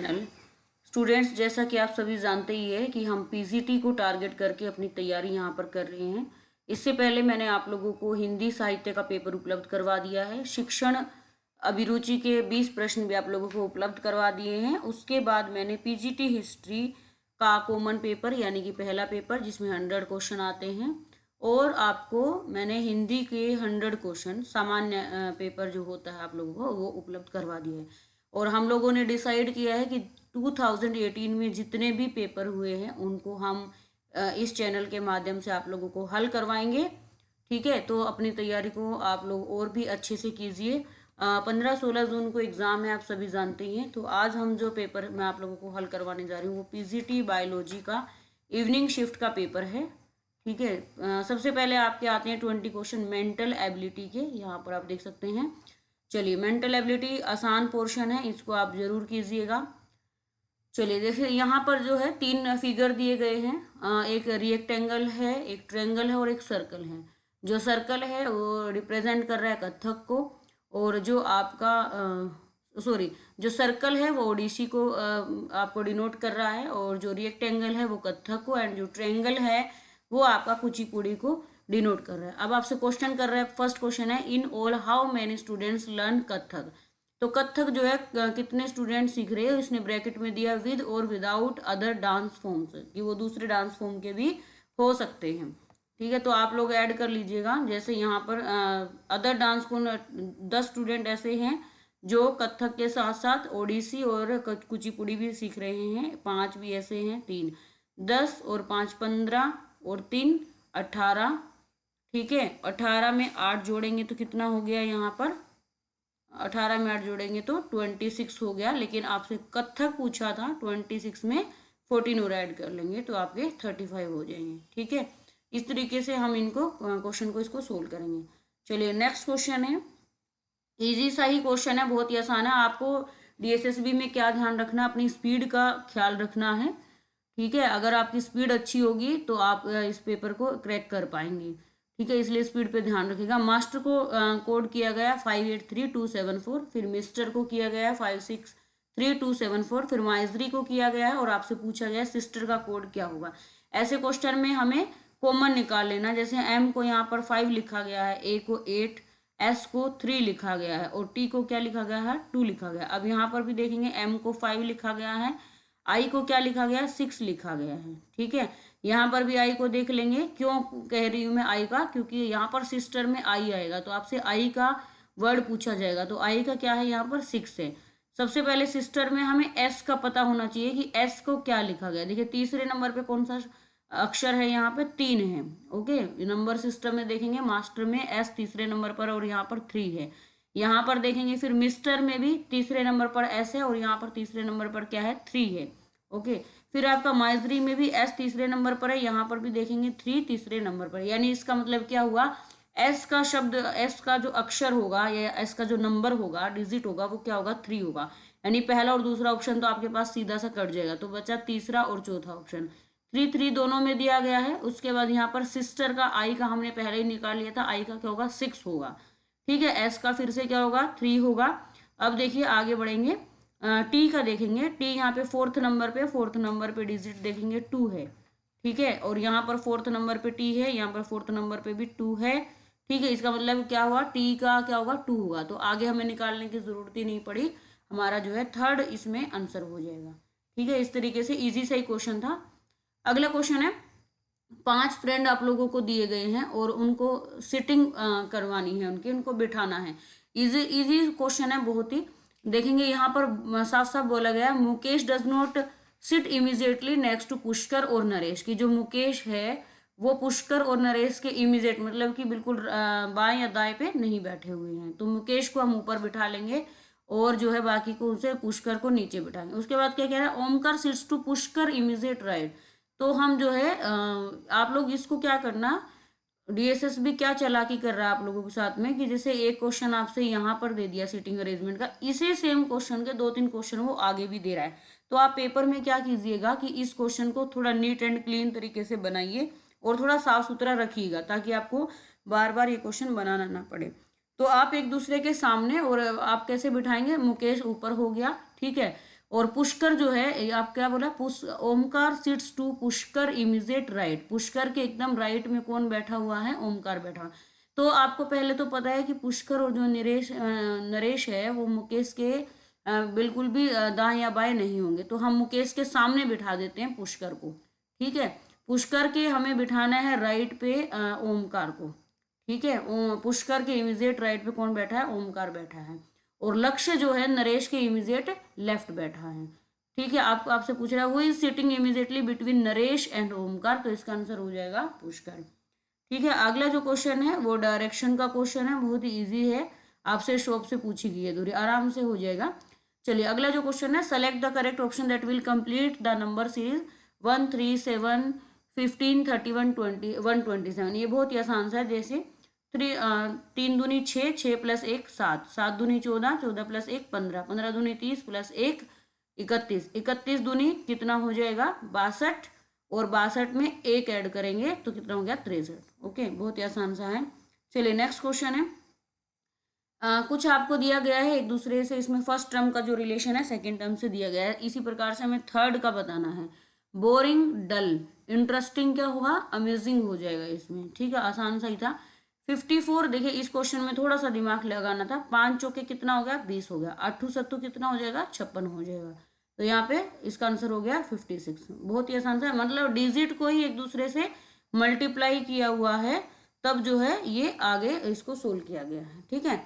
Channel. Students, जैसा कि आप सभी जानते ही है कि हम पीजीटी को टारगेट करके अपनी तैयारी यहाँ पर कर रहे हैं। इससे पहले मैंने आप लोगों को हिंदी साहित्य का पेपर उपलब्ध करवा दिया है। शिक्षण अभिरुचि के 20 प्रश्न भी आप लोगों को उपलब्ध करवा दिए हैं। उसके बाद मैंने पीजीटी हिस्ट्री का कॉमन पेपर यानी कि पहला पेपर जिसमें 100 क्वेश्चन आते हैं, और आपको मैंने हिंदी के 100 क्वेश्चन सामान्य पेपर जो होता है आप लोगों को वो उपलब्ध करवा दिया है। और हम लोगों ने डिसाइड किया है कि 2018 में जितने भी पेपर हुए हैं उनको हम इस चैनल के माध्यम से आप लोगों को हल करवाएंगे। ठीक है, तो अपनी तैयारी को आप लोग और भी अच्छे से कीजिए। 15-16 जून को एग्ज़ाम है, आप सभी जानते ही हैं। तो आज हम जो पेपर मैं आप लोगों को हल करवाने जा रही हूँ वो पीजीटी बायोलॉजी का इवनिंग शिफ्ट का पेपर है। ठीक है, सबसे पहले आपके आते हैं 20 क्वेश्चन मेंटल एबिलिटी के। यहाँ पर आप देख सकते हैं। चलिए, मेंटल एबिलिटी आसान पोर्शन है, इसको आप जरूर कीजिएगा। चलिए देखिए, यहाँ पर जो है 3 फिगर दिए गए हैं। एक रिएक्टेंगल है, एक ट्रायंगल है और एक सर्कल है। जो सर्कल है वो रिप्रेजेंट कर रहा है कथक को, और जो आपका जो सर्कल है वो ओडिसी को आपको डिनोट कर रहा है, और जो रिएक्टेंगल है वो कथक को, एंड जो ट्रायंगल है वो आपका कुचिपुड़ी को डिनोट कर रहा है। अब आपसे क्वेश्चन कर रहा है, फर्स्ट क्वेश्चन है in all how many students learn Kathak. तो कथक जो है कितने स्टूडेंट सीख रहे हैं, इसने ब्रैकेट में दिया विद और विदाउट अदर डांस फॉर्म्स, कि वो दूसरे डांस फॉर्म के भी हो सकते हैं। ठीक है, तो आप लोग ऐड कर लीजिएगा। जैसे यहाँ पर अदर डांस फॉर्म 10 स्टूडेंट ऐसे हैं जो कथक के साथ साथ ओडिसी और कुचिपुड़ी भी सीख रहे हैं। 5 भी ऐसे हैं, 3 10 और 5 15 और 3 18। ठीक है, 18 में 8 जोड़ेंगे तो कितना हो गया, यहाँ पर 18 में 8 जोड़ेंगे तो 26 हो गया। लेकिन आपसे कथक पूछा था, 26 में 14 और ऐड कर लेंगे तो आपके 35 हो जाएंगे। ठीक है, इस तरीके से हम इनको क्वेश्चन को इसको सोल्व करेंगे। चलिए, नेक्स्ट क्वेश्चन है, इजी सा ही क्वेश्चन है, बहुत ही आसान है। आपको डीएसएसबी में क्या ध्यान रखना, अपनी स्पीड का ख्याल रखना है। ठीक है, अगर आपकी स्पीड अच्छी होगी तो आप इस पेपर को क्रैक कर पाएंगे। ठीक है, इसलिए स्पीड पे ध्यान रखिएगा। मास्टर को कोड किया गया 583274, फिर मिस्टर को किया गया 563274, फिर माइजरी को किया गया है, और आपसे पूछा गया सिस्टर का कोड क्या होगा। ऐसे क्वेश्चन में हमें कॉमन निकाल लेना। जैसे एम को यहाँ पर 5 लिखा गया है, ए को 8, एस को 3 लिखा गया है, और टी को क्या लिखा गया है, 2 लिखा गया। अब यहाँ पर भी देखेंगे एम को 5 लिखा गया है, आई को क्या लिखा गया है, 6 लिखा गया है। ठीक है, यहाँ पर भी आई को देख लेंगे। क्यों कह रही हूँ मैं आई का, क्योंकि यहाँ पर सिस्टर में आई आएगा तो आपसे आई का वर्ड पूछा जाएगा। तो आई का क्या है, यहाँ पर 6 है। सबसे पहले सिस्टर में हमें एस का पता होना चाहिए कि एस को क्या लिखा गया। देखिए, तीसरे नंबर पे कौन सा अक्षर है, यहाँ पे 3 है। ओके, नंबर सिस्टम में देखेंगे मास्टर में एस तीसरे नंबर पर और यहाँ पर 3 है। यहाँ पर देखेंगे फिर मिस्टर में भी तीसरे नंबर पर एस है और यहाँ पर तीसरे नंबर पर क्या है, 3 है। ओके, फिर आपका माइजरी में भी एस तीसरे नंबर पर है, यहाँ पर भी देखेंगे 3 तीसरे नंबर पर। यानी इसका मतलब क्या हुआ, एस का शब्द, एस का जो अक्षर होगा या एस का जो नंबर होगा, डिजिट होगा, वो क्या होगा, 3 होगा। यानी पहला और दूसरा ऑप्शन तो आपके पास सीधा सा कट जाएगा, तो बचा तीसरा और चौथा ऑप्शन। 3 3 दोनों में दिया गया है। उसके बाद यहाँ पर सिस्टर का आई का हमने पहले ही निकाल लिया था, आई का क्या होगा, 6 होगा। ठीक है, एस का फिर से क्या होगा, 3 होगा। अब देखिए आगे बढ़ेंगे, टी का देखेंगे। टी यहाँ पे फोर्थ नंबर पे डिजिट देखेंगे 2 है। ठीक है, और यहाँ पर फोर्थ नंबर पे टी है, यहाँ पर फोर्थ नंबर पे भी 2 है। ठीक है, इसका मतलब क्या हुआ, टी का क्या होगा, 2 होगा। तो आगे हमें निकालने की जरूरत ही नहीं पड़ी, हमारा जो है थर्ड इसमें आंसर हो जाएगा। ठीक है, इस तरीके से इजी सा ही क्वेश्चन था। अगला क्वेश्चन है, 5 फ्रेंड आप लोगों को दिए गए हैं और उनको सिटिंग करवानी है, उनको बिठाना है। इजी इजी क्वेश्चन है बहुत ही। देखेंगे यहाँ पर साफ साफ बोला गया, Mukesh does not sit immediately next to Pushkar और नरेश। की जो मुकेश है वो पुष्कर और नरेश के इमीजिएट मतलब कि बिल्कुल बाएं या दाएं पे नहीं बैठे हुए हैं। तो मुकेश को हम ऊपर बिठा लेंगे और जो है बाकी को उसे पुष्कर को नीचे बिठाएंगे। उसके बाद क्या कह रहा है, Omkar sits to Pushkar immediate right. तो हम जो है आप लोग इसको क्या करना, डीएसएस भी क्या चालाकी कर रहा है आप लोगों के साथ में, कि जैसे एक क्वेश्चन आपसे यहाँ पर दे दिया सीटिंग अरेंजमेंट का, इसी सेम क्वेश्चन के 2-3 क्वेश्चन वो आगे भी दे रहा है। तो आप पेपर में क्या कीजिएगा कि इस क्वेश्चन को थोड़ा नीट एंड क्लीन तरीके से बनाइए और थोड़ा साफ सुथरा रखिएगा, ताकि आपको बार बार ये क्वेश्चन बनाना ना पड़े। तो आप एक दूसरे के सामने, और आप कैसे बिठाएंगे, मुकेश ऊपर हो गया, ठीक है, और पुष्कर जो है आप क्या बोला, Omkar sits to Pushkar immediate right, Pushkar के एकदम राइट में कौन बैठा हुआ है, ओमकार बैठा हुआ। तो आपको पहले तो पता है कि पुष्कर और जो नरेश है वो मुकेश के बिल्कुल भी दाएं या बाएं नहीं होंगे, तो हम मुकेश के सामने बिठा देते हैं पुष्कर को। ठीक है, पुष्कर के हमें बिठाना है राइट पे ओमकार को। ठीक है, पुष्कर के इमीजिएट राइट पे कौन बैठा है, ओमकार बैठा है। और लक्ष्य जो है नरेश के इमीजिएट लेफ्ट बैठा है। ठीक है, आपसे पूछ रहा है who is sitting immediately between Naresh and Omkar, तो इसका आंसर हो जाएगा पुष्कर। ठीक है, अगला जो क्वेश्चन है वो डायरेक्शन का क्वेश्चन है, बहुत ही इजी है, आपसे शॉप से पूछी गई है दूरी, आराम से हो जाएगा। चलिए अगला जो क्वेश्चन है, select the correct option that will complete the number series 1 3 7 15 31 20 127। ये बहुत ही आसान सा है, जैसे 3 दूनी 6, 6 प्लस 1 7, 7 दूनी 14, 14 प्लस 1 15, 15 दूनी 30 प्लस 1 31, 31 दूनी कितना हो जाएगा 62, और 62 में एक ऐड करेंगे तो कितना हो गया 63। ओके, बहुत ही आसान सा है। चलिए नेक्स्ट क्वेश्चन है, कुछ आपको दिया गया है एक दूसरे से, इसमें फर्स्ट टर्म का जो रिलेशन है सेकंड टर्म से दिया गया है, इसी प्रकार से हमें थर्ड का बताना है। बोरिंग डल, इंटरेस्टिंग क्या होगा, अमेजिंग हो जाएगा इसमें। ठीक है, आसान सा ही था। 54, देखिए इस क्वेश्चन में थोड़ा सा दिमाग लगाना था। 5 चौके कितना हो गया 20 हो गया, 8 सत्तू कितना हो जाएगा 56 हो जाएगा, तो यहाँ पे इसका आंसर हो गया 56। बहुत ही आसान सा, मतलब डिजिट को ही एक दूसरे से मल्टीप्लाई किया हुआ है, तब जो है ये आगे इसको सोल्व किया गया है। ठीक है,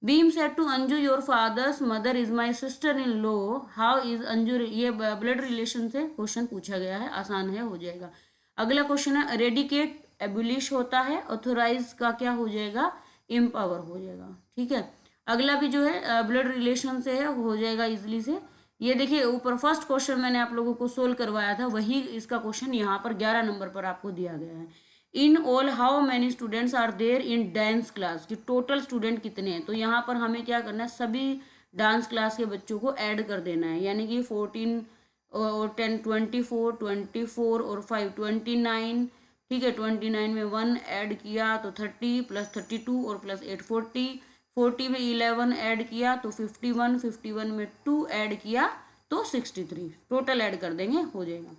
Bheem said to Anju your father's mother is my sister in law, how is Anju, ये ब्लड रिलेशन से क्वेश्चन पूछा गया है, आसान है, हो जाएगा। अगला क्वेश्चन है, रेडिकेट एबुलिश होता है, ऑथोराइज का क्या हो जाएगा, एम्पावर हो जाएगा। ठीक है, अगला भी जो है ब्लड रिलेशन से है, हो जाएगा इजली से। ये देखिए ऊपर फर्स्ट क्वेश्चन मैंने आप लोगों को सोल्व करवाया था, वही इसका क्वेश्चन यहाँ पर 11 नंबर पर आपको दिया गया है। In all how many students are there in dance class, कि टोटल स्टूडेंट कितने हैं, तो यहाँ पर हमें क्या करना है, सभी डांस क्लास के बच्चों को ऐड कर देना है, यानी कि 14 और 10 24 और 5 29। ठीक है, 29 में 1 ऐड किया तो 30 प्लस 32 और प्लस 8 40, 40 में 11 ऐड किया तो 51, 51 में 2 ऐड किया तो 63, टोटल ऐड कर देंगे हो जाएगा।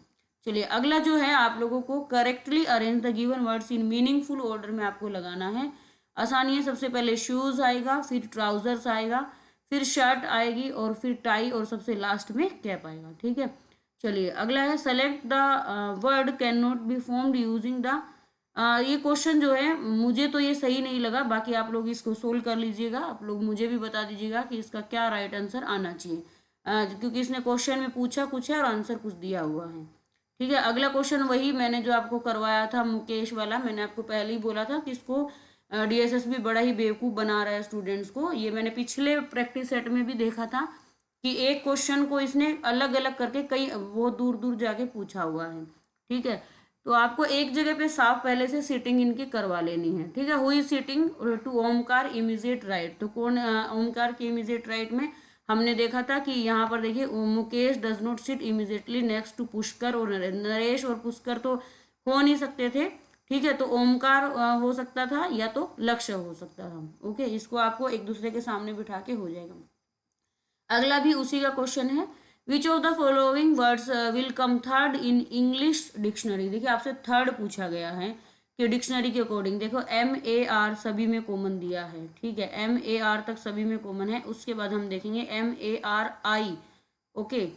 चलिए अगला जो है, आप लोगों को correctly arrange the given words in meaningful order में आपको लगाना है। आसानी है, सबसे पहले शूज आएगा, फिर ट्राउजर्स आएगा, फिर शर्ट आएगी, और फिर टाई, और सबसे लास्ट में कैप आएगा। ठीक है, चलिए अगला है, select the word can not be formed using the, ये क्वेश्चन जो है मुझे तो ये सही नहीं लगा, बाकी आप लोग इसको सोल्व कर लीजिएगा, आप लोग मुझे भी बता दीजिएगा कि इसका क्या राइट आंसर आना चाहिए, क्योंकि इसने क्वेश्चन में पूछा कुछ है और आंसर कुछ दिया हुआ है। ठीक है, अगला क्वेश्चन वही मैंने जो आपको करवाया था मुकेश वाला, मैंने आपको पहले ही बोला था कि इसको डीएसएस भी बड़ा ही बेवकूफ़ बना रहा है स्टूडेंट्स को। ये मैंने पिछले प्रैक्टिस सेट में भी देखा था कि एक क्वेश्चन को इसने अलग अलग करके कई बहुत दूर दूर जाके पूछा हुआ है। ठीक है, तो आपको एक जगह पे साफ पहले से सीटिंग इनकी करवा लेनी है। ठीक है, हुई sitting to Omkar immediate right, तो कौन ओमकार के इमीजिएट राइट में हमने देखा था कि यहाँ पर देखिए Mukesh does not sit immediately next to Pushkar और नरेश, और पुष्कर तो हो नहीं सकते थे। ठीक है, तो ओमकार हो सकता था या तो लक्ष्य हो सकता था। ओके, इसको आपको एक दूसरे के सामने बिठा के हो जाएगा। अगला भी उसी का क्वेश्चन है, which of the following words will come third in English dictionary. देखिए आपसे थर्ड पूछा गया है कि डिक्शनरी के अकॉर्डिंग, देखो MAR सभी में कॉमन दिया है। ठीक है, MAR तक सभी में कॉमन है, उसके बाद हम देखेंगे MARI। ओके,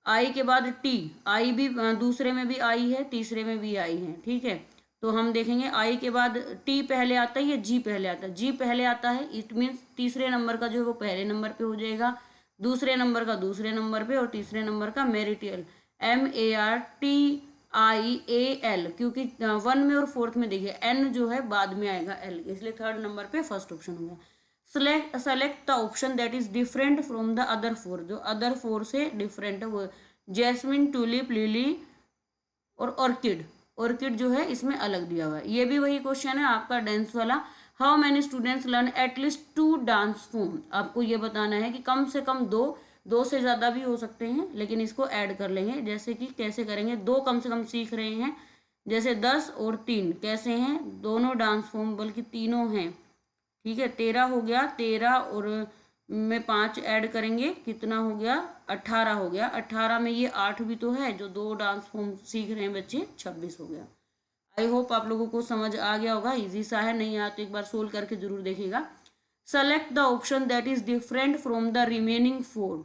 आई के बाद T, आई भी दूसरे में भी आई है, तीसरे में भी आई है। ठीक है, तो हम देखेंगे आई के बाद T पहले आता है या G पहले आता है, G पहले आता है, इट मीन्स तीसरे नंबर का जो है वो पहले नंबर पे हो जाएगा, दूसरे नंबर का दूसरे नंबर पे, और तीसरे नंबर का मेरिटियल MARTIAL, क्योंकि 1 में और 4th में देखिए N जो है बाद में आएगा L, इसलिए थर्ड नंबर पे फर्स्ट ऑप्शन होगा। Select the option that is different from the other 4, जो अदर 4 से डिफरेंट है वो जैस्मिन, टूलिप, लिली और ऑर्किड। ऑर्किड जो है इसमें अलग दिया हुआ है। ये भी वही क्वेश्चन है आपका डांस वाला, how many students learn at least 2 dance form. आपको ये बताना है कि कम से कम दो से ज़्यादा भी हो सकते हैं, लेकिन इसको ऐड कर लेंगे। जैसे कि कैसे करेंगे, 2 कम से कम सीख रहे हैं, जैसे 10 और 3 कैसे हैं, दोनों डांस फॉर्म, बल्कि तीनों हैं। ठीक है, 13 हो गया, 13 और में 5 ऐड करेंगे, कितना हो गया, 18 हो गया। 18 में ये 8 भी तो है, जो 2 डांस फॉर्म सीख रहे हैं बच्चे, 26 हो गया। आई होप आप लोगों को समझ आ गया होगा, इजी सा है, नहीं आया तो एक बार सोल्व करके जरूर देखिएगा। Select the option that is different from the remaining 4।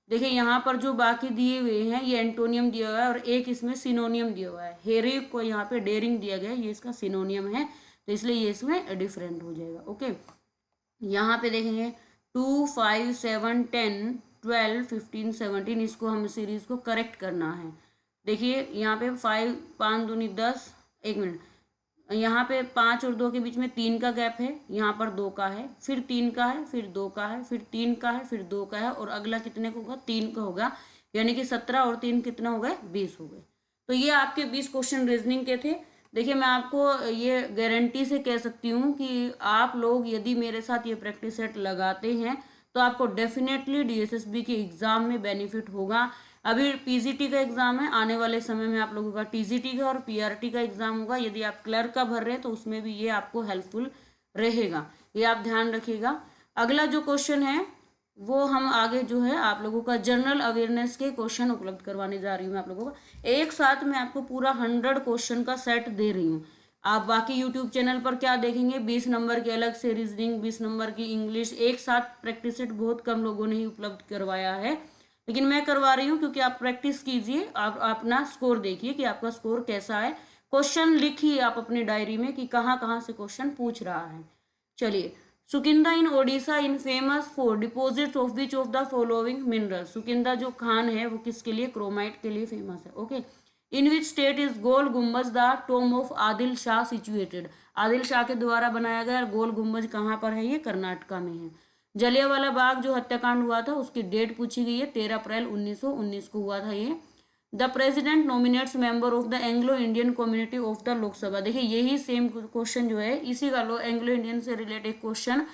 देखिए यहाँ पर जो बाकी दिए हुए हैं ये एंटोनियम दिया हुआ है और एक इसमें सिनोनियम दिया हुआ है। हेरोइक को यहाँ पे डेयरिंग दिया गया है, ये इसका सिनोनियम है, तो इसलिए ये इसमें डिफरेंट हो जाएगा। ओके, यहाँ पे देखेंगे 2, 5, 7, 10, 12, 15, 17, इसको हमें सीरीज को करेक्ट करना है। देखिए यहाँ पे 5, 5 दूनी 10, एक मिनट, यहाँ पे 5 और 2 के बीच में 3 का गैप है, यहाँ पर 2 का है, फिर 3 का है, फिर 2 का है, फिर 3 का है, फिर 2 का है, और अगला कितने का होगा, 3 का होगा, यानी कि 17 और 3 कितना हो गए, 20 हो गए। तो ये आपके 20 क्वेश्चन रीजनिंग के थे। देखिए मैं आपको ये गारंटी से कह सकती हूँ कि आप लोग यदि मेरे साथ ये प्रैक्टिस सेट लगाते हैं तो आपको डेफिनेटली डीएसएसबी के एग्जाम में बेनिफिट होगा। अभी पीजीटी का एग्जाम है, आने वाले समय में आप लोगों का टीजीटी का और पीआरटी का एग्जाम होगा। यदि आप क्लर्क का भर रहे हैं तो उसमें भी ये आपको हेल्पफुल रहेगा, ये आप ध्यान रखिएगा। अगला जो क्वेश्चन है वो हम आगे जो है आप लोगों का जनरल अवेयरनेस के क्वेश्चन उपलब्ध करवाने जा रही हूँ। मैं आप लोगों को एक साथ में आपको पूरा 100 क्वेश्चन का सेट दे रही हूँ। आप बाकी यूट्यूब चैनल पर क्या देखेंगे, 20 नंबर के अलग से रीजनिंग, 20 नंबर की इंग्लिश, एक साथ प्रैक्टिस सेट बहुत कम लोगों ने ही उपलब्ध करवाया है, लेकिन मैं करवा रही हूँ क्योंकि आप प्रैक्टिस कीजिए, आप अपना स्कोर देखिए कि आपका स्कोर कैसा है। क्वेश्चन लिखिए आप अपनी डायरी में कि कहाँ कहाँ से क्वेश्चन पूछ रहा है। चलिए, Sukinda in Odisha in famous for deposits of which of the following mineral. Sukinda जो खान है वो किसके लिए, क्रोमाइट के लिए फेमस है। Okay, in which state is Gol Gumbaz the tomb of Adil Shah situated. Adil Shah के द्वारा बनाया गया गोल गुम्बज कहाँ पर है, ये कर्नाटका में है। जलियांवाला बाग जो हत्याकांड हुआ था उसकी डेट पूछी गई है, 13 अप्रैल 1919 को हुआ था ये। The president nominates member of the Anglo Indian community of the Lok Sabha. देखिए यही सेम क्वेश्चन जो है, इसी का लो एंग्लो इंडियन से रिलेटेड क्वेश्चन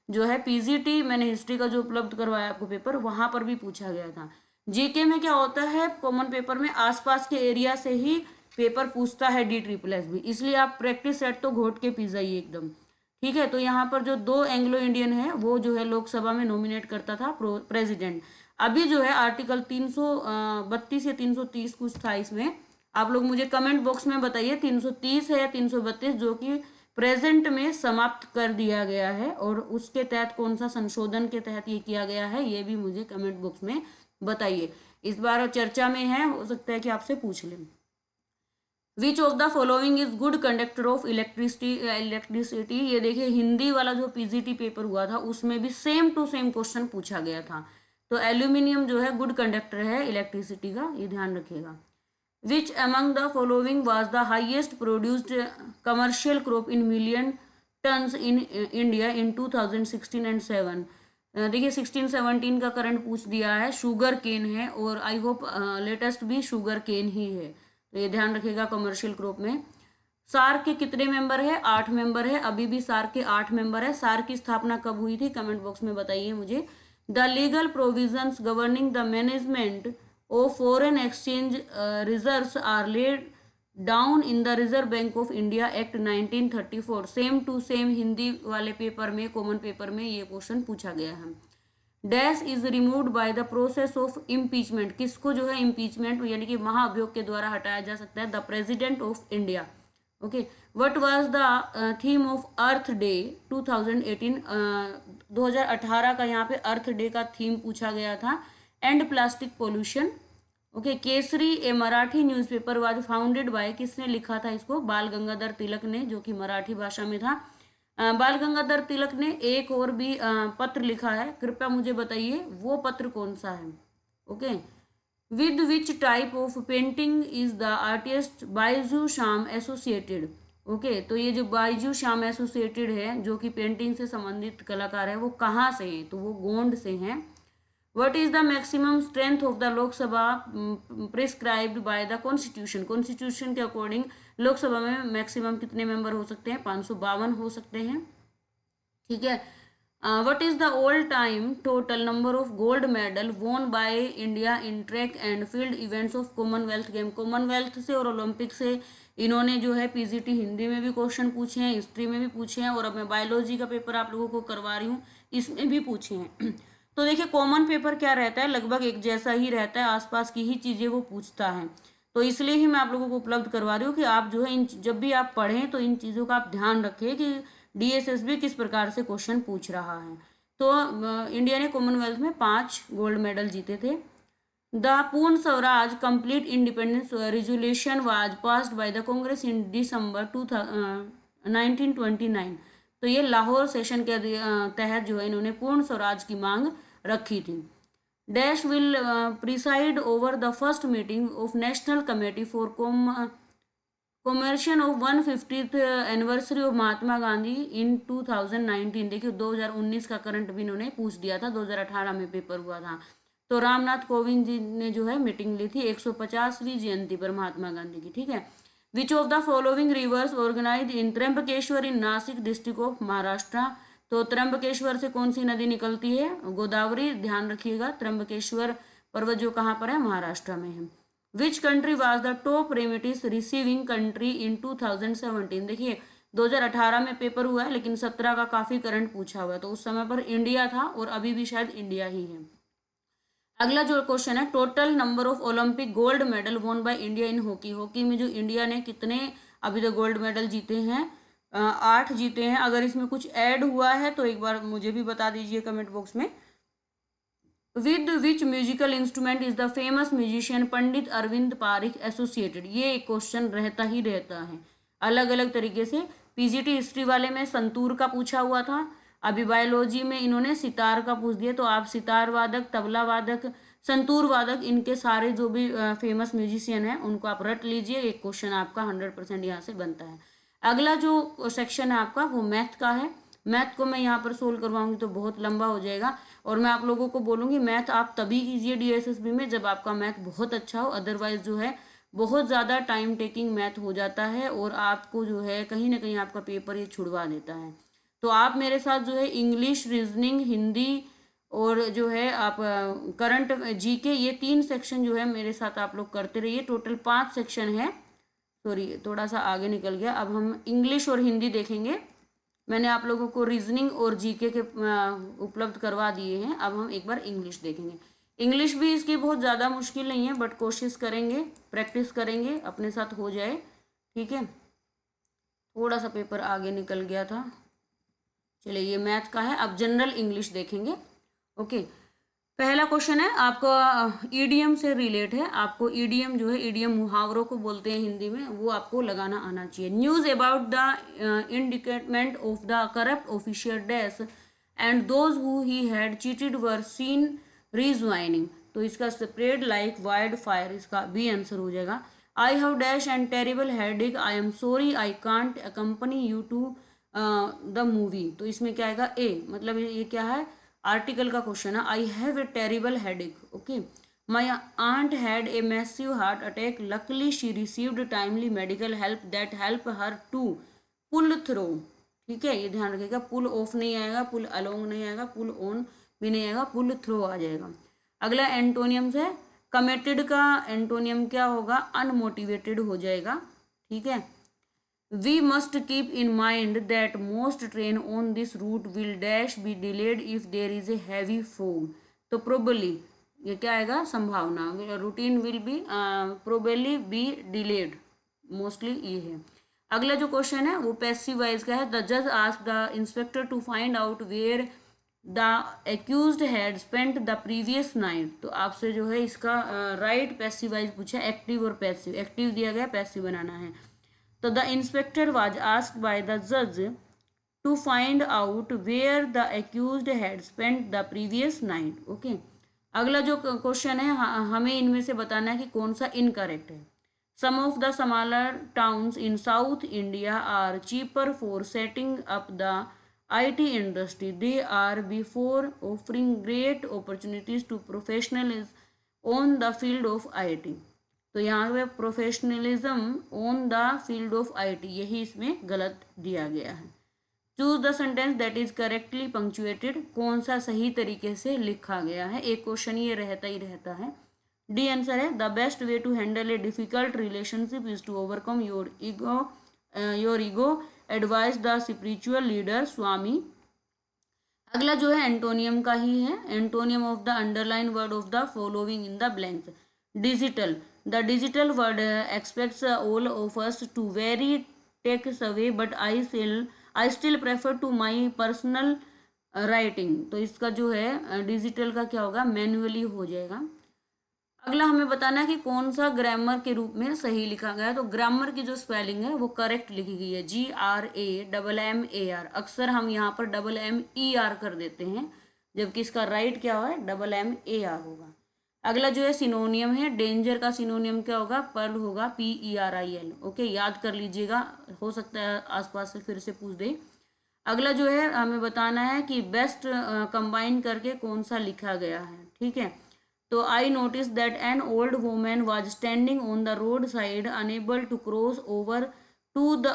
जो है पीजीटी, मैंने हिस्ट्री का जो उपलब्ध करवाया आपको पेपर, वहां पर भी पूछा गया था। जीके में क्या होता है, कॉमन पेपर में आसपास के एरिया से ही पेपर पूछता है DSSS भी, इसलिए आप प्रैक्टिस सेट तो घोट के पी जाइए एकदम, ठीक है। तो यहाँ पर जो 2 एंग्लो इंडियन है वो जो है लोकसभा में नॉमिनेट करता था प्रेसिडेंट। अभी जो है आर्टिकल 332 या 330 कुछ था इसमें, आप लोग मुझे कमेंट बॉक्स में बताइए 330 है या 332 जो कि प्रेजेंट में समाप्त कर दिया गया है, और उसके तहत कौन सा संशोधन के तहत ये किया गया है ये भी मुझे कमेंट बॉक्स में बताइए। इस बार चर्चा में है, हो सकता है कि आपसे पूछ लें। विच of the following is good conductor of electricity. ये देखिए हिंदी वाला जो पीजीटी पेपर हुआ था उसमें भी सेम टू सेम क्वेश्चन पूछा गया था। तो एल्यूमिनियम जो है गुड कंडक्टर है इलेक्ट्रिसिटी का, ये ध्यान रखिएगा। Which among the following was the highest produced commercial crop in million turns in India in 2016 and 7। देखिए 16-17 का करंट पूछ दिया है, शुगर केन है, और आई होप लेटेस्ट भी शुगर केन ही है, तो ये ध्यान रखिएगा कमर्शियल क्रॉप में। सार्क के कितने मेंबर है, 8 मेंबर है, अभी भी सार्क के 8 मेंबर है। सार्क की स्थापना कब हुई थी, कमेंट बॉक्स में बताइए मुझे। The legal provisions governing the management of foreign exchange reserves are laid down in the reserve bank of India act 1934। Same to same Hindi वाले पेपर में, कॉमन पेपर में ये क्वेश्चन पूछा गया है। Dash is removed by the process of impeachment. किसको जो है इम्पीचमेंट यानी कि महाअभियोग के द्वारा हटाया जा सकता है, the president of India. Okay, what was the theme of earth day 2018। 2018 का यहाँ पे अर्थ डे का थीम पूछा गया था, and plastic pollution. Okay, Kesari A Marathi newspaper was founded by, किसने लिखा था इसको, बाल गंगाधर तिलक ने, जो कि मराठी भाषा में था। बाल गंगाधर तिलक ने एक और भी पत्र लिखा है, कृपया मुझे बताइए वो पत्र कौन सा है। Okay, with which type of painting is the artist Byju Shyam associated. Okay, तो ये जो बायजू श्याम एसोसिएटेड है जो कि पेंटिंग से संबंधित कलाकार है, वो कहाँ से हैं, तो वो गोंड से हैं। What is the maximum strength of the Lok Sabha prescribed by the constitution. Constitution के अकॉर्डिंग लोकसभा में मैक्सिमम कितने मेंबर हो सकते हैं, 552 हो सकते हैं, ठीक है। What is the all time total number of gold medal won by India in track and field events of Commonwealth game. Commonwealth से और ओलंपिक से इन्होंने जो है पीजीटी हिंदी में भी क्वेश्चन पूछे हैं, हिस्ट्री में भी पूछे हैं, और अब मैं बायोलॉजी का पेपर आप लोगों को करवा रही हूँ, इसमें भी पूछे हैं। तो देखिए कॉमन पेपर क्या रहता है, लगभग एक जैसा ही रहता है, आसपास की ही चीजें वो पूछता है। तो इसलिए ही मैं आप लोगों को उपलब्ध करवा रही हूँ कि आप जो है इन जब भी आप पढ़ें तो इन चीज़ों का आप ध्यान रखें कि डीएसएसबी किस प्रकार से क्वेश्चन पूछ रहा है। तो इंडिया ने कॉमनवेल्थ में 5 गोल्ड मेडल जीते थे। The Purna Swaraj complete independence resolution was passed by the Congress in December 1929। तो ये लाहौर सेशन के तहत जो है इन्होंने पूर्ण स्वराज की मांग रखी थी। Dash will preside over the first meeting of national committee for commemoration of 150th anniversary of Mahatma Gandhi in 2019। देखिए 2019 का करंट भी इन्होंने पूछ दिया था, 2018 में पेपर हुआ था। तो रामनाथ कोविंद जी ने जो है मीटिंग ली थी 150वीं जयंती पर महात्मा गांधी की, ठीक है। Which of the following rivers organise in Trimbakeshwar in Nashik district of Maharashtra. तो त्र्यंबकेश्वर से कौन सी नदी निकलती है, गोदावरी, ध्यान रखिएगा। त्र्यंबकेश्वर पर्वत जो कहाँ पर है, महाराष्ट्र में है। Which country was the top remittance receiving country in 2017। देखिए 2018 में पेपर हुआ है लेकिन 17 का काफी करंट पूछा हुआ है, तो उस समय पर इंडिया था और अभी भी शायद इंडिया ही है। अगला जो क्वेश्चन है, total number of Olympic gold medal won by India in hockey. Hockey में जो इंडिया ने कितने अभी तक गोल्ड मेडल जीते हैं, 8 जीते हैं। अगर इसमें कुछ ऐड हुआ है तो एक बार मुझे भी बता दीजिए कमेंट बॉक्स में। With which musical instrument is the famous musician Pandit Arvind Parikh associated. ये एक क्वेश्चन रहता ही रहता है अलग अलग तरीके से। पीजीटी हिस्ट्री वाले में संतूर का पूछा हुआ था, अभी बायोलॉजी में इन्होंने सितार का पूछ दिया। तो आप सितार वादक, तबला वादक, संतूर वादक, इनके सारे जो भी फेमस म्यूजिशियन हैं उनको आप रट लीजिए। एक क्वेश्चन आपका 100% यहाँ से बनता है। अगला जो सेक्शन है आपका वो मैथ का है। मैथ को मैं यहाँ पर सोल्व करवाऊंगी तो बहुत लंबा हो जाएगा और मैं आप लोगों को बोलूँगी मैथ आप तभी कीजिए डीएसएसबी में जब आपका मैथ बहुत अच्छा हो। अदरवाइज जो है बहुत ज़्यादा टाइम टेकिंग मैथ हो जाता है और आपको जो है कहीं ना कहीं आपका पेपर ये छुड़वा देता है। तो आप मेरे साथ जो है इंग्लिश, रीजनिंग, हिंदी और जो है आप करंट जीके, ये 3 सेक्शन जो है मेरे साथ आप लोग करते रहिए। टोटल 5 सेक्शन है, सॉरी थोड़ा सा आगे निकल गया। अब हम इंग्लिश और हिंदी देखेंगे। मैंने आप लोगों को रीजनिंग और जीके के उपलब्ध करवा दिए हैं। अब हम एक बार इंग्लिश देखेंगे। इंग्लिश भी इसकी बहुत ज़्यादा मुश्किल नहीं है, बट कोशिश करेंगे, प्रैक्टिस करेंगे, अपने साथ हो जाए, ठीक है। थोड़ा सा पेपर आगे निकल गया था, चलिए ये मैथ का है। अब जनरल इंग्लिश देखेंगे, ओके। पहला क्वेश्चन है आपका ईडीएम से रिलेट है। आपको ईडीएम जो है, ईडीएम मुहावरों को बोलते हैं हिंदी में, वो आपको लगाना आना चाहिए। News about the indictment of the corrupt official dash and those who he had cheated were seen rejoicing. तो इसका स्प्रेड लाइक वाइल्ड फायर, इसका बी आंसर हो जाएगा। I have dash and terrible headache, I am sorry I can't accompany you to the movie. तो इसमें क्या आएगा, ए, मतलब ये क्या है, आर्टिकल का क्वेश्चन है। I have a terrible headache, okay. My aunt had a massive heart attack, luckily she received timely medical help that help her to pull through. ठीक है, ये ध्यान रखिएगा, पुल ऑफ नहीं आएगा, पुल अलोंग नहीं आएगा, पुल ऑन भी नहीं आएगा, पुल थ्रो आ जाएगा। अगला एंटोनियम्स है। कमिटेड का एंटोनियम क्या होगा, अनमोटिवेटेड हो जाएगा, ठीक है। We must keep in mind that most train on this route will dash be delayed if there is a heavy fog. तो probably ये क्या आएगा, संभावना, routine will be probably be delayed, mostly ये है। अगला जो क्वेश्चन है वो पैसिव वाइज का है। द जज ask the inspector to find out where the accused had spent the previous night. तो आपसे जो है इसका राइट पैसिव वाइज पूछा, एक्टिव और पैसिव। एक्टिव दिया गया, पैसिव बनाना है। तो the inspector was asked by the जज to find out where the accused had spent the previous night, okay. अगला जो क्वेश्चन है हमें इनमें से बताना है कि कौन सा इनकरेक्ट है। Some of the smaller towns in south India are cheaper for setting up the IT industry. They are before offering great opportunities to professionals on the field of IT. तो यहाँ पे professionalism on the field of IT, यही इसमें गलत दिया गया है। Choose the sentence that is correctly punctuated. कौन सा सही तरीके से लिखा गया है, एक क्वेश्चन ये रहता ही रहता है। डी आंसर है। The best way to handle a difficult relationship is to overcome your ego advise the spiritual leader Swami अगला जो है एंटोनियम का ही है। Antonym of the underline word of the following in the blanks. Digital, the digital word expects all of us to very techs away but I still prefer to my personal writing. तो इसका जो है digital का क्या होगा, manually हो जाएगा। अगला हमें बताना है कि कौन सा ग्रामर के रूप में सही लिखा गया है। तो ग्रामर की जो स्पेलिंग है वो करेक्ट लिखी गई है, GRAMMAR। अक्सर हम यहाँ पर MMER कर देते हैं, जबकि इसका राइट क्या हुआ है, MMAR होगा। अगला जो है सिनोनियम है। डेंजर का सिनोनियम क्या होगा, पर्ल होगा, PERIL। ओके, याद कर लीजिएगा, हो सकता है आसपास से फिर से पूछ दे। अगला जो है हमें बताना है कि बेस्ट कंबाइन करके कौन सा लिखा गया है। ठीक है, तो I notice that an old woman was standing on the road side unable to cross over to the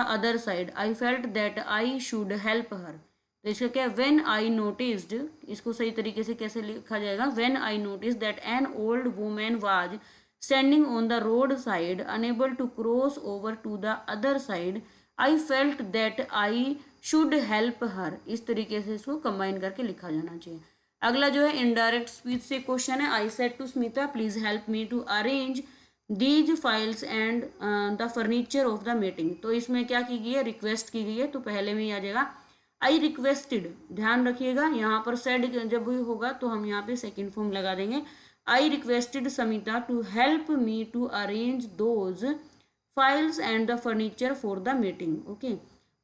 other side. I felt that I should help her. तो इसका क्या है, व्हेन आई नोटिस्ड, इसको सही तरीके से कैसे लिखा जाएगा, when I notice that an old woman was standing on the road side unable to cross over to the other side, I felt that I should help her. इस तरीके से इसको कंबाइन करके लिखा जाना चाहिए। अगला जो है इनडायरेक्ट स्पीच से क्वेश्चन है। I said to Smita please help me to arrange these files and the furniture of the meeting. तो इसमें क्या की गई है, रिक्वेस्ट की गई है, तो पहले में ही आ जाएगा आई रिक्वेस्टेड। ध्यान रखिएगा, यहाँ पर सेड जब भी होगा तो हम यहाँ पे सेकेंड फॉर्म लगा देंगे। I requested Samita to help me to arrange those files and the furniture for the meeting. Okay,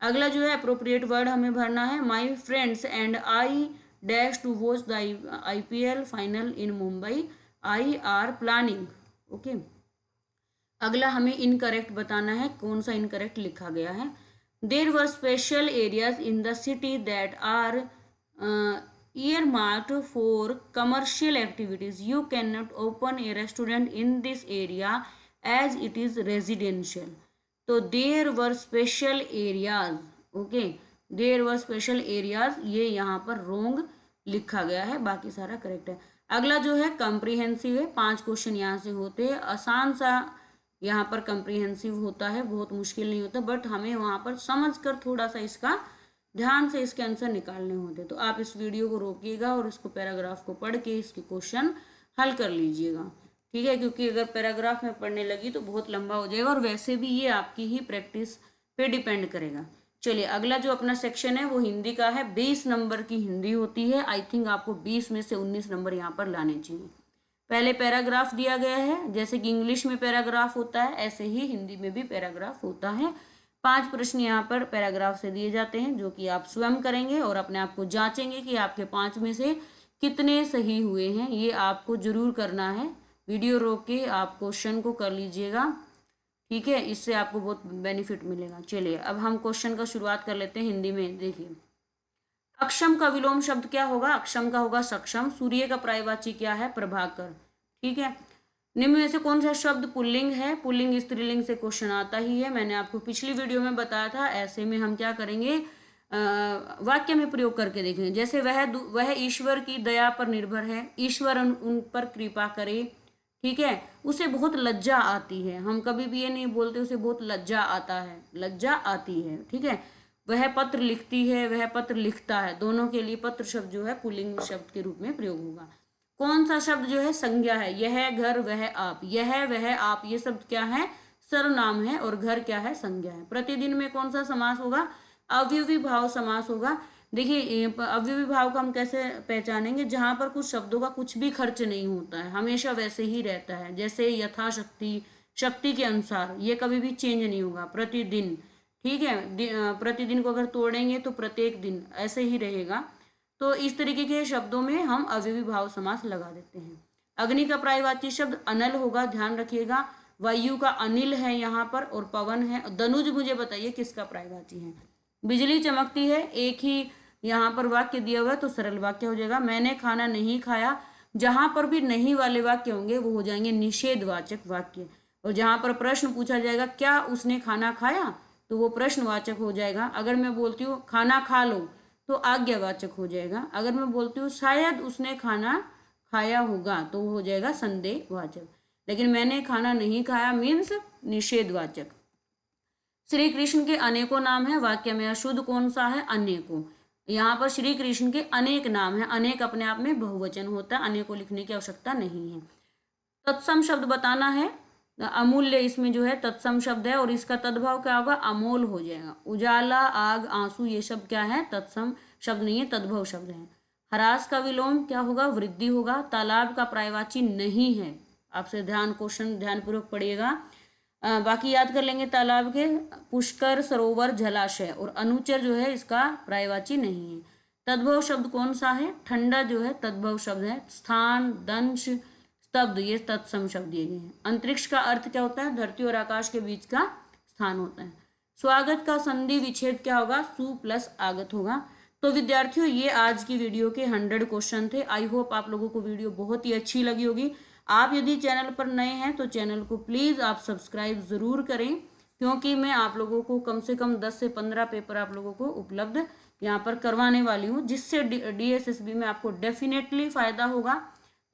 अगला जो है अप्रोप्रिएट वर्ड हमें भरना है। My friends and I dash to watch the IPL final in Mumbai, I are planning. Okay, अगला हमें incorrect बताना है, कौन सा इनकरेक्ट लिखा गया है। There were special areas in the city that are earmarked for commercial activities. You cannot open a restaurant in this area as it is residential. तो देर were special areas, okay, there were special areas, ये यहाँ पर रोंग लिखा गया है, बाकी सारा correct है। अगला जो है कम्प्रीहेंसिव है। 5 क्वेश्चन यहाँ से होते हैं, आसान सा यहाँ पर कम्प्रीहेंसिव होता है, बहुत मुश्किल नहीं होता, बट हमें वहाँ पर समझ कर थोड़ा सा इसका ध्यान से इसके आंसर निकालने होते। तो आप इस वीडियो को रोकिएगा और इसको पैराग्राफ को पढ़ के इसके क्वेश्चन हल कर लीजिएगा। ठीक है, क्योंकि अगर पैराग्राफ में पढ़ने लगी तो बहुत लंबा हो जाएगा, और वैसे भी ये आपकी ही प्रैक्टिस पे डिपेंड करेगा। चलिए, अगला जो अपना सेक्शन है वो हिंदी का है। 20 नंबर की हिंदी होती है। आई थिंक आपको 20 में से 19 नंबर यहाँ पर लाने चाहिए। पहले पैराग्राफ दिया गया है, जैसे कि इंग्लिश में पैराग्राफ होता है ऐसे ही हिंदी में भी पैराग्राफ होता है। 5 प्रश्न यहाँ पर पैराग्राफ से दिए जाते हैं, जो कि आप स्वयं करेंगे और अपने आप को जांचेंगे कि आपके 5 में से कितने सही हुए हैं। ये आपको जरूर करना है। वीडियो रोक के आप क्वेश्चन को कर लीजिएगा, ठीक है, इससे आपको बहुत बेनिफिट मिलेगा। चलिए, अब हम क्वेश्चन का शुरुआत कर लेते हैं हिंदी में। देखिए, अक्षम का विलोम शब्द क्या होगा, अक्षम का होगा सक्षम। सूर्य का पर्यायवाची क्या है, प्रभाकर। ठीक है, निम्न में से कौन सा शब्द पुल्लिंग है, पुल्लिंग स्त्रीलिंग से क्वेश्चन आता ही है, मैंने आपको पिछली वीडियो में बताया था। ऐसे में हम क्या करेंगे, वाक्य में प्रयोग करके देखेंगे। जैसे वह ईश्वर की दया पर निर्भर है, ईश्वर उन पर कृपा करे। ठीक है, उसे बहुत लज्जा आती है, हम कभी भी ये नहीं बोलते उसे बहुत लज्जा आता है, लज्जा आती है। ठीक है, वह पत्र लिखती है, वह पत्र लिखता है, दोनों के लिए पत्र शब्द जो है पुल्लिंग शब्द के रूप में प्रयोग होगा। कौन सा शब्द जो है संज्ञा है, यह घर वह आप, यह वह आप, ये शब्द क्या है, सर्वनाम है, और घर क्या है, संज्ञा है। प्रतिदिन में कौन सा समास होगा, अव्ययी भाव समास होगा। देखिए, अव्ययी भाव को हम कैसे पहचानेंगे, जहां पर कुछ शब्दों का कुछ भी खर्च नहीं होता है, हमेशा वैसे ही रहता है, जैसे यथाशक्ति, शक्ति के अनुसार, ये कभी भी चेंज नहीं होगा। प्रतिदिन, ठीक है, प्रतिदिन को अगर तोड़ेंगे तो प्रत्येक दिन, ऐसे ही रहेगा। तो इस तरीके के शब्दों में हम अव्ययी भाव समास लगा देते हैं। अग्नि का पर्यायवाची शब्द अनल होगा, ध्यान रखिएगा। वायु का अनिल है यहाँ पर, और पवन है। दनुज मुझे बताइए किसका पर्यायवाची है। बिजली चमकती है, एक ही यहाँ पर वाक्य दिया हुआ है, तो सरल वाक्य हो जाएगा। मैंने खाना नहीं खाया, जहां पर भी नहीं वाले वाक्य होंगे वो हो जाएंगे निषेधवाचक वाक्य। और जहां पर प्रश्न पूछा जाएगा क्या उसने खाना खाया, तो वो प्रश्नवाचक हो जाएगा। अगर मैं बोलती हूँ खाना खा लो, तो आज्ञावाचक हो जाएगा। अगर मैं बोलती हूँ शायद उसने खाना खाया होगा, तो वो हो जाएगा संदेहवाचक। लेकिन मैंने खाना नहीं खाया मीन्स निषेधवाचक। श्री कृष्ण के अनेकों नाम है, वाक्य में अशुद्ध कौन सा है, अनेकों। यहाँ पर श्री कृष्ण के अनेक नाम हैं, अनेक अपने आप में बहुवचन होता है, अनेक को लिखने की आवश्यकता नहीं है। तत्सम शब्द बताना है, अमूल्य इसमें जो है तत्सम शब्द है और इसका तद्भाव क्या होगा, अमोल हो जाएगा। उजाला, आग, आंसू, ये सब क्या है, तत्सम शब्द नहीं है, तद्भव शब्द है। ह्रास का विलोम क्या होगा, वृद्धि होगा। तालाब का पर्यायवाची नहीं है, आपसे क्वेश्चन ध्यानपूर्वक पढ़िएगा। बाकी याद कर लेंगे तालाब के, पुष्कर, सरोवर, जलाशय, और अनुचर जो है इसका पर्यायवाची नहीं है। तद्भव शब्द कौन सा है, ठंडा जो है तद्भव शब्द है। स्थान, दंश, स्तब्ध, ये तत्सम शब्द दिए गए हैं। अंतरिक्ष का अर्थ क्या होता है, धरती और आकाश के बीच का स्थान होता है। स्वागत का संधि विच्छेद क्या होगा, सु प्लस आगत होगा। तो विद्यार्थियों ये आज की वीडियो के 100 क्वेश्चन थे। आई होप आप लोगों को वीडियो बहुत ही अच्छी लगी होगी। आप यदि चैनल पर नए हैं तो चैनल को प्लीज़ आप सब्सक्राइब ज़रूर करें, क्योंकि मैं आप लोगों को कम से कम 10 से 15 पेपर आप लोगों को उपलब्ध यहाँ पर करवाने वाली हूँ, जिससे DSSB में आपको डेफिनेटली फ़ायदा होगा।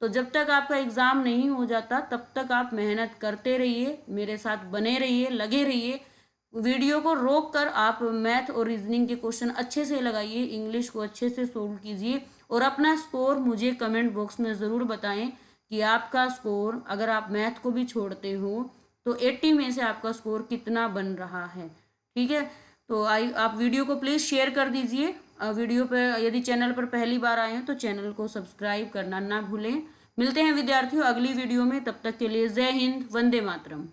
तो जब तक आपका एग्ज़ाम नहीं हो जाता तब तक आप मेहनत करते रहिए, मेरे साथ बने रहिए, लगे रहिए। वीडियो को रोक कर आप मैथ और रीजनिंग के क्वेश्चन अच्छे से लगाइए, इंग्लिश को अच्छे से सोल्व कीजिए और अपना स्कोर मुझे कमेंट बॉक्स में ज़रूर बताएं कि आपका स्कोर, अगर आप मैथ को भी छोड़ते हो तो 80 में से आपका स्कोर कितना बन रहा है। ठीक है, तो आप वीडियो को प्लीज़ शेयर कर दीजिए। वीडियो पर यदि चैनल पर पहली बार आए हैं तो चैनल को सब्सक्राइब करना ना भूलें। मिलते हैं विद्यार्थियों अगली वीडियो में, तब तक के लिए जय हिंद, वंदे मातरम।